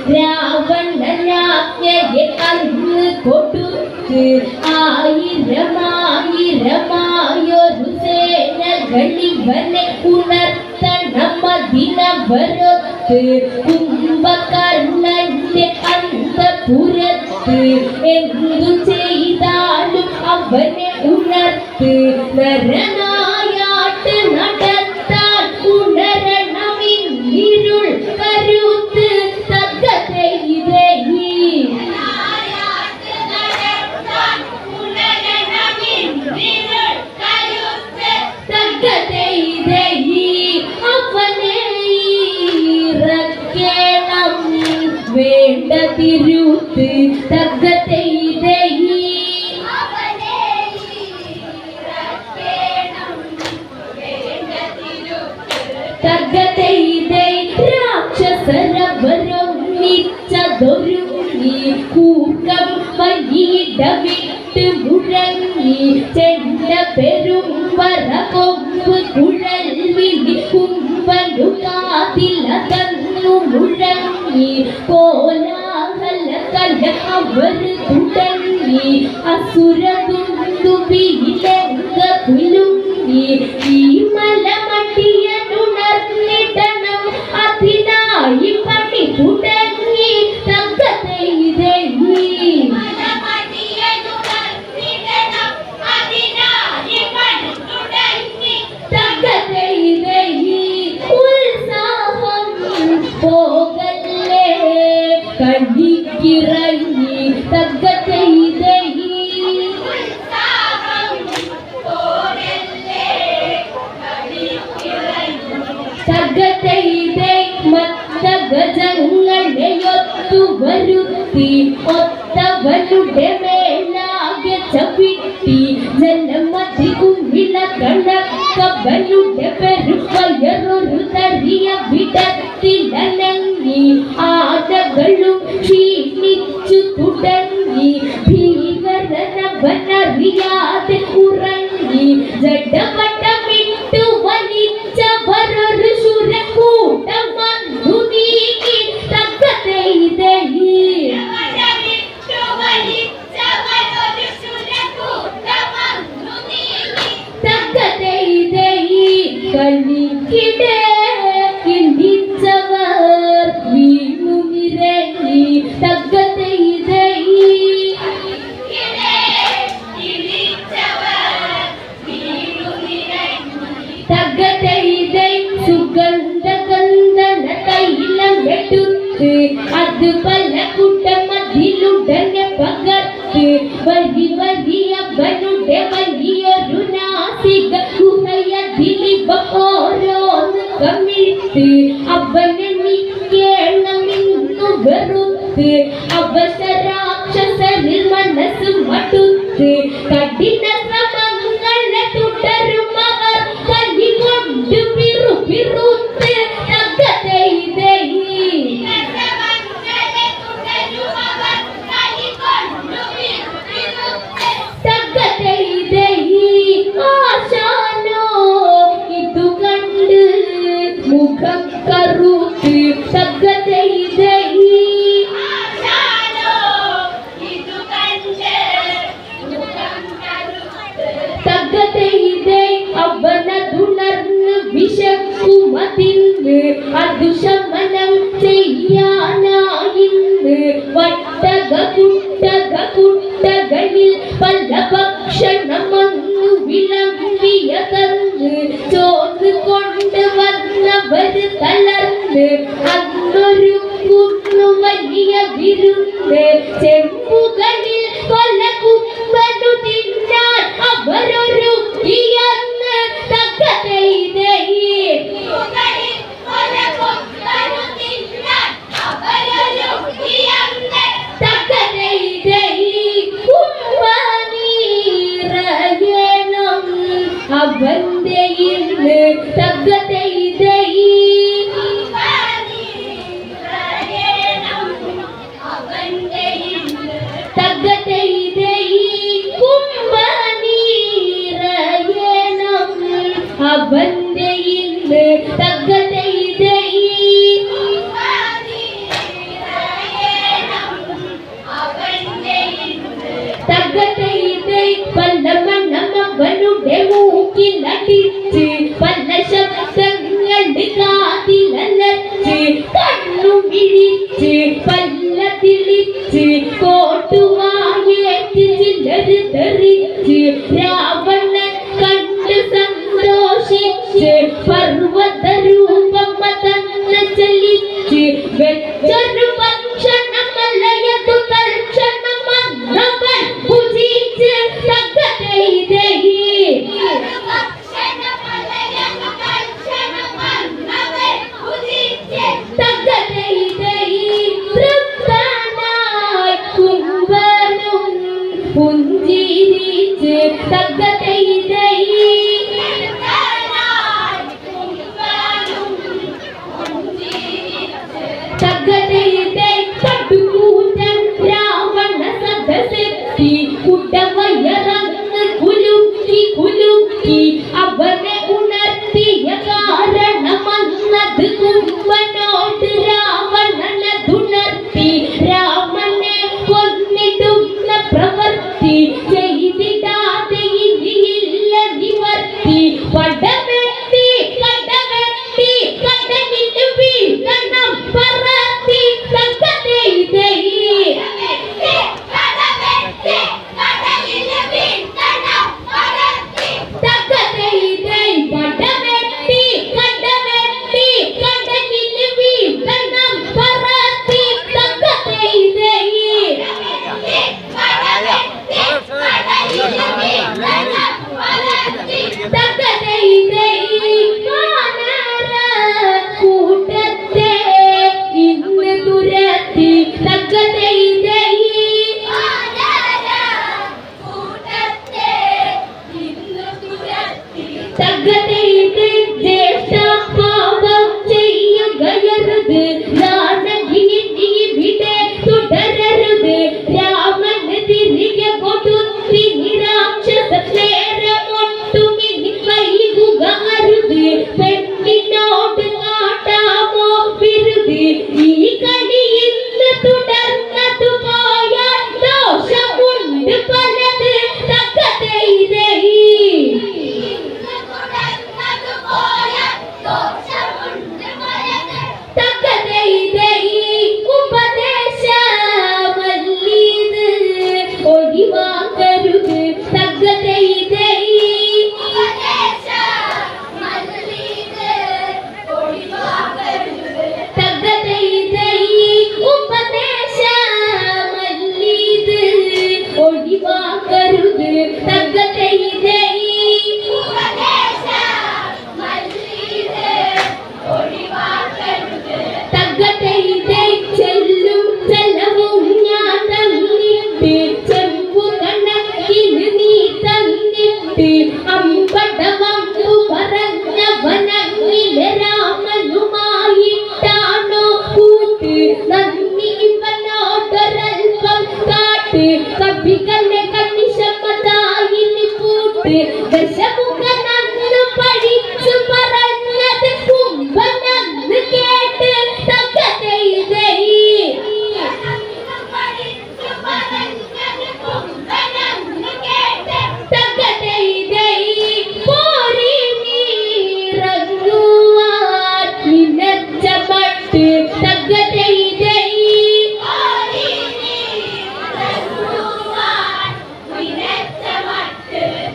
രാവണനാജ്ഞയെ അന്ന് കൊടുത്ത് ആയിരമായിരമായൊരു സേനകളിവനെ ഉണർത്തണമതിനവരൊത്ത് കുംഭകർണന്റെ അന്തപുരത്ത് എന്തു ചെയ്താലും അവനെ ഉണർത്ത് നരനായാട്ട് നടത്താൻ ഉണരണമിന്നിരുൾ കരുത്ത് തകതൈതൈ അവനെ ഇറക്കണം വേണ്ടതിരുത്ത് തകതൈതൈ തകതൈതൈ രാക്ഷസരവരൊന്നിച്ചതൊരുങ്ങി കൂർക്കം വലിയിടവിട്ട് മുഴങ്ങി ചെണ്ട പെരുമ്പറ കൊമ്പ് കുഴൽ വിളി കുമ്പനു കാതിലകന്നു മുഴങ്ങി കോലാഹല കല അവർ തുടങ്ങി അസുരദുന്ദുബിയിലെങ്ക കുലുങ്ങി ഈ മലമട്ടിയനുണർന്നിടണം അതിനായി പണി തുടങ്ങി തകതൈതൈ തകതൈതൈ ഉത്സാഹം പോകല്ലേ കണ്ണിക്കിറങ്ങി തകതൈതൈ തകതൈതൈ മത്തഗജങ്ങളെയൊത്തു വരുത്തി ഒത്തവരുടെ മേലാകെ ചവിട്ടി ജലമതി കുമ്പിള കണക്കവരുടെ പെരുപ്പയറൊരു തരിയ വിടത്തിലനങ്ങി ആനകളും ക്ഷീണിച്ചു തുടങ്ങി ഭീകരനവനറിയാതെ ഉറങ്ങി ജഡപട്ടമിട്ടു വലിച്ചവരൊരു ശൂരക്കൂട്ടം വന്നു നീങ്ങി തകതൈതൈ തകതൈതൈ കളിക്കിടെ കിണ്ടിച്ചവർ വീണു നിരങ്ങി തകതൈതൈ തകതൈതൈ സുഗന്ധഗന്ധന തൈലം എടുത്ത് അത് പല കൂട്ടമതിലുടനെ പകർത്ത് വരി വരിയവനുടെ വലിയൊരു നാസിക ഗുഹയതിലിവ ഓരോന്ന് കമിഴ്ത്ത് അവനെ നിൽക്കണമെന്നു വെറുത്ത് അവശരാക്ഷസരിൽ മനസ്സ് മടുത്ത് കഠിന ശ്രമങ്ങളെ തുടരും അവർ കലികൊണ്ട് പിറുപിറുത്ത് തകതൈതൈ തകതൈതൈ ആശാനോ ഇതു കണ്ട് മുഖം കറുത്ത് തകതൈതൈ തകതൈതൈ അവനതുണർന്ന് വിശക്കുമതിന്ന് അതു ശമനം ചെയ്യാനായിന്ന് കുട്ടകളിൽ പല ഭക്ഷണമൊന്നു വിളമ്പിയതന്ന് ചോറ് കൊണ്ട് വന്നവര് തളർന്ന് അന്നൊരു കുന്നു വലിയ വിരുന്ന് ചെമ്പുകളിൽ പല കുമ്പനു തിന്നാൻ അവരൊരുക്കിയെന്ന് തകതൈതൈ തകതൈതൈ കുംഭനീറയണം അവന്റെ ഇന്ന് തകതൈതൈ തകതൈതൈ കുംഭനീ തെളിച്ച് പല്ല തിളിച്ച് കോട്ടുവായേറ്റ് ചിലര് തെറിച്ച് രാവണൻ കണ്ട് സന്തോഷിച്ച് പർവ്വതരൂപം തന്നെ ചലിച്ച് വെച്ചൊരു ഭക്ഷണമല്ലയതു തൽക്ഷണം വന്നവൻ ഭുജിച്ച് തകതൈതൈ പുഞ്ചിരിച്ച് തകതൈതൈ തകതൈതൈ കടുകൂറ്റൻ രാവണ സദസ്സെത്തി കുടവയറങ്ങ് കുലുക്കി കുലുക്കി അവനെ ഉണർത്തിയ കാരണമന്നത് കുംഭനോട് രാവണനതുണർത്തി രാമനെ കൊന്നിടുന്ന പ്രവർത്തി ചെയ്തിടാതെ ഇനിയില്ല നിവർത്തി പടവെട്ടി കടവെട്ടി കടലിൽ വീഴണം പറത്തി തകതൈതൈ തകതൈതൈ പടവെട്ടി കടവെട്ടി കടലിൽ വീഴണം പറത്തി തകതൈതൈ തകതൈതൈ വാനര കൂട്ടത്തെ ഇന്ന് തുരത്തി തകതൈതൈ തകതൈതൈ ജ്യേഷ്ഠപാപം ചെയ്യുകയരുത് ജാനകി ഇവിടെ തുടരരുത് രാമന് തിരികെ കൊടുത്തി നിരാക്ഷസ നേരമൊട്ടുമിനി വൈകുക അരുത് പെണ്ണിനോട് കാട്ടാമോ വിരുത് ഈ കളി ഇന്ന് തുടർന്നതു പോയാൽ ദോഷമുണ്ട് പലത് തകതൈതൈ തകതൈതൈ ഉപദേശമല്ലീത് ഒഴിവാക്കരുത് തകതൈതൈ തകതൈതൈ ഉപദേശമല്ലീത് ഒഴിവാക്കരുത് തകതൈതൈ തകതൈതൈ ചെല്ലും ചെലവും ഞാൻ തന്നിട്ട് ചെമ്പു കണക്കിന് നീ തന്നിട്ട് അമ്പടവമ്പു പറഞ്ഞവനങ്ങിലെ രാമനുമായിട്ടാണോ കൂട്ട് നന്ദി ഇവനോടൊരൽപ്പം കാട്ട് കവികളെ കണ്ണിശമതായിന് കൂട്ട് ദശമുഖനന്ന് പഠിച്ചു പറഞ്ഞത് കുംഭനന്ന് കേട്ട് തകതൈതൈ തകതൈതൈ പോരി നീറങ്ങുവാൻ നിനച്ച മട്ട് തകതൈതൈ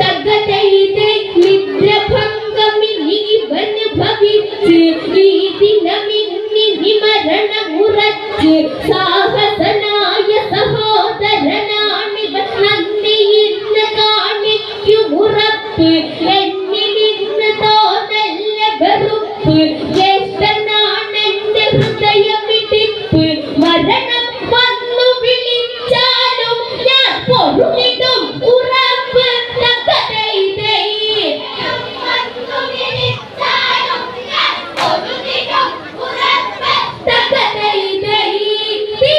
തകതൈതൈ നിദ്രഭംഗമിനി ഇവന് ഭവിച്ച് ഈ ദിനമിന്നി മരണമുറച്ച് സാഹസനായ സഹോദരനാണിവൻ നന്ദി ഇന്ന് കാണിക്കുമുറപ്പ് എന്നിലിന്ന് തോന്നല്ല വെറുപ്പ് ജ്യേഷ്ഠനാണെന്റെ ഹൃദയമിടിപ്പ് മരണം വന്നു വിളിച്ചാലും ഞാൻ പൊറുതിടും ഉറപ്പ് തകതൈതൈ തകതൈതൈ തീ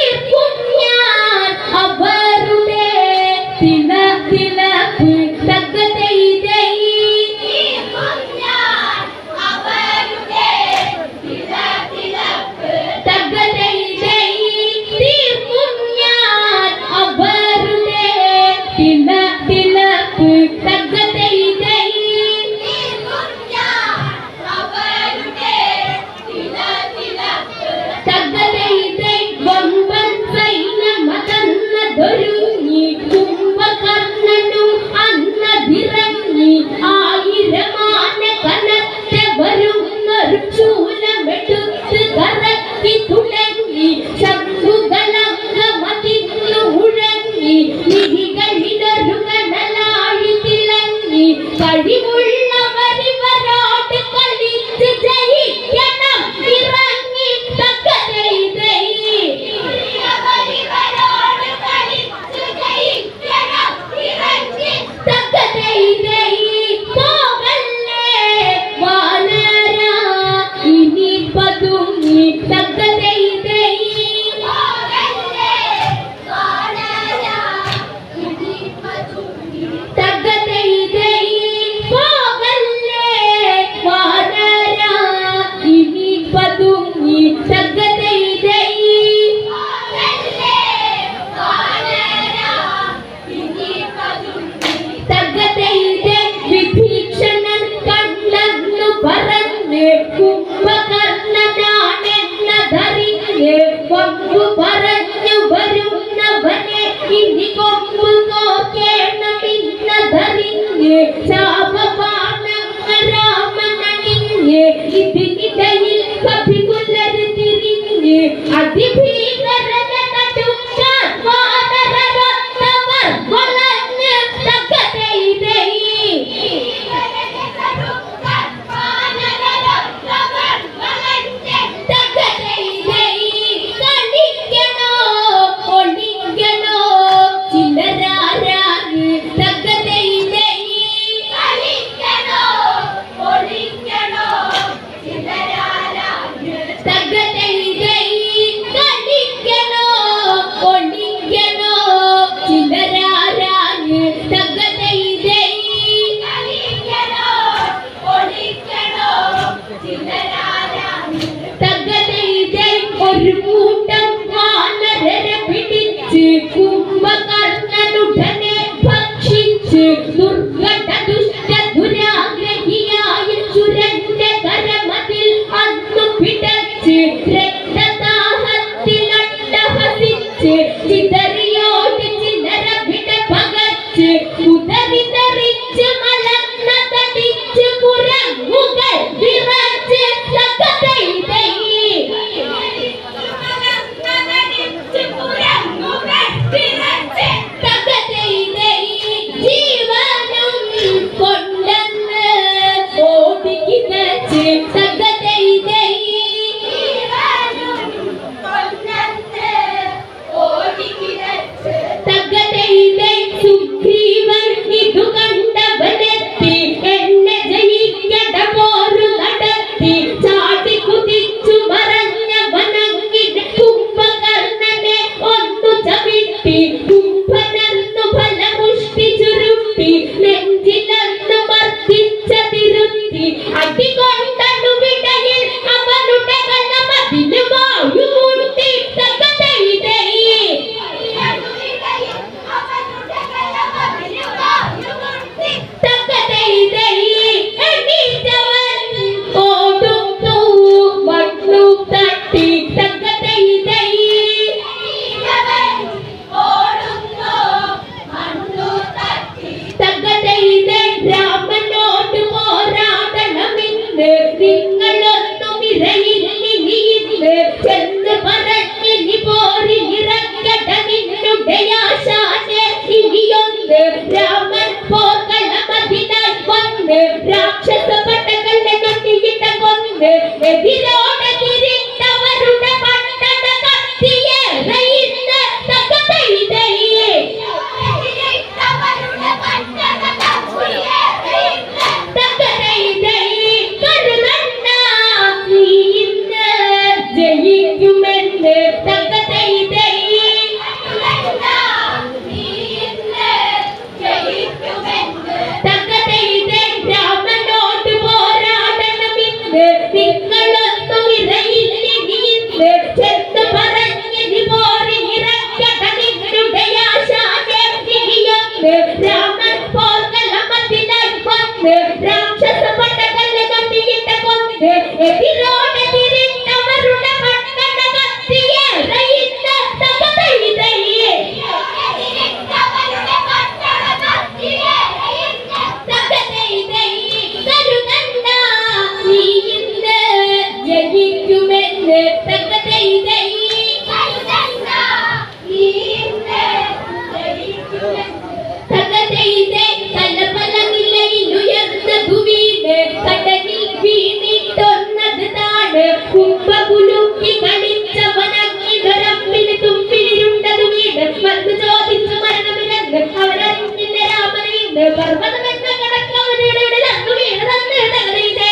വന്ന് ചോദിച്ചു മരണമില്ലെന്ന് അവരറിഞ്ഞില്ല രാമനെന്ന് പർവ്വതമെന്ന കടക്കവരുടെ രണ്ടു വീട് തന്ന് തകരീതേ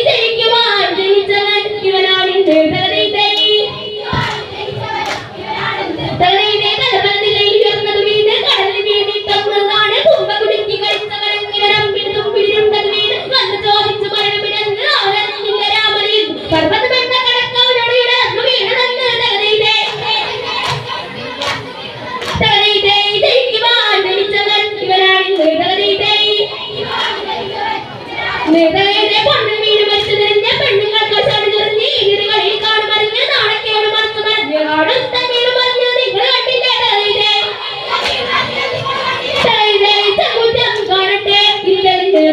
ജയിക്കുവാൻ ജനിച്ചവൻ ഇവനാണിന്ന് തകരീതേ തകരീതേ കലപലനിലയിൽ ഉയർന്നത് വീട് കടലിൽ വീണിട്ടൊന്നാണ് തുമ്പ കുടുക്കി കഴിച്ചവൻ ഇവരമ്പിന് തുമ്പിലിരുണ്ടത് വീട് വന്ന് ചോദിച്ചു മരണമില്ലെന്ന് അവരറിഞ്ഞില്ല രാമനെന്ന് പർവ്വതമെന്ന കടക്കവരുടെ രണ്ടു വീട് തന്ന് തകരീതേ ജയിക്കുവാൻ ജനിച്ചവൻ ഇവനാണിന്ന് തകരീതേ പൊണ്ണു വീട് മരിച്ചു തിരിഞ്ഞ പെണ്ണുങ്ങൾക്ക് ചടിഞ്ഞെറിഞ്ഞ് ഇതിരുകളിൽ കാണുമറിഞ്ഞ് നാണക്കേട് മറന്നു മറിഞ്ഞ് അടുത്ത വീട് മറിഞ്ഞ് നിങ്ങൾ കണ്ടില്ലേ ചങ്കുറ്റം കാണട്ടെ ഇല്ലെന്ന്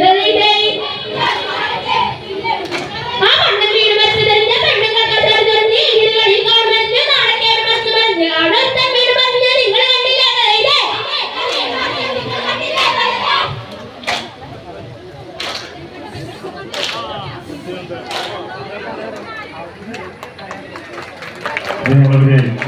ആ പൊണ്ണു വീട് മരിച്ചു തിരിഞ്ഞ പെണ്ണുങ്ങൾക്ക് ചടിഞ്ഞെറിഞ്ഞ് ഇതിരുകളിൽ കാണുമറിഞ്ഞ് നാണക്കേട് മറന്നു മറിഞ്ഞ് അടുത്ത വീട് മറിഞ്ഞ് നിങ്ങൾ കണ്ടില്ലേ വളരെ